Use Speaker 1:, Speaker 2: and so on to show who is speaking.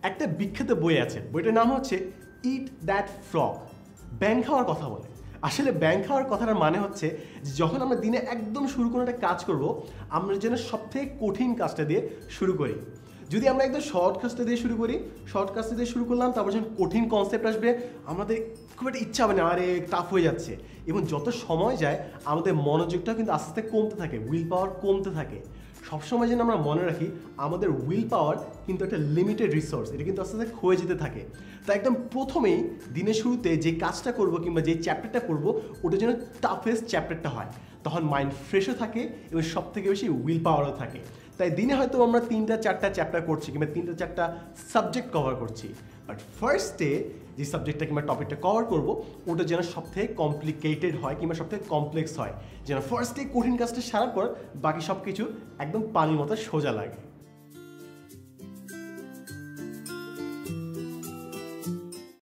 Speaker 1: একটা বিখ্যাত বই আছে, বইটার নাম হচ্ছে ইট দ্যাট ফ্রগ। ব্যাঙ খাওয়ার কথা বলে। আসলে ব্যাঙ খাওয়ার কথাটার মানে হচ্ছে যে যখন আমরা দিনে একদম শুরু কোনো একটা কাজ করব, আমরা যেন সবথেকে কঠিন কাজটা দিয়ে শুরু করি। যদি আমরা একদম শর্ট কাজটা দিয়ে শুরু করি, শর্ট কাজটা দিয়ে শুরু করলাম, তারপর যখন কঠিন কনসেপ্ট আসবে আমাদের খুব একটা ইচ্ছা হবে না, আরে টাফ হয়ে যাচ্ছে। এবং যত সময় যায় আমাদের মনোযোগটাও কিন্তু আস্তে আস্তে কমতে থাকে, উইল পাওয়ার কমতে থাকে। সবসময় যেন আমরা মনে রাখি আমাদের উইল পাওয়ার কিন্তু একটা লিমিটেড রিসোর্স, এটা কিন্তু আস্তে আস্তে ক্ষয়ে যেতে থাকে। তো একদম প্রথমেই দিনের শুরুতে যে কাজটা করব কিংবা যে চ্যাপ্টারটা করব ওটা যেন টাফেস্ট চ্যাপ্টারটা হয়, তখন মাইন্ড ফ্রেশও থাকে এবং সব থেকে বেশি উইল পাওয়ারও থাকে। তাই দিনে হয়তো আমরা 3-4টা চ্যাপ্টার করছি কিংবা 3-4টা সাবজেক্ট কভার করছি, বাট ফার্স্টে যে সাবজেক্টটা কিংবা টপিকটা কভার করব ওটা যেন সবথেকে কমপ্লিকেটেড হয় কিংবা সবথেকে কমপ্লেক্স হয়, যেন ফার্স্টে কঠিন কাজটা সারার পর বাকি সব কিছু একদম পানির মতো সোজা লাগে।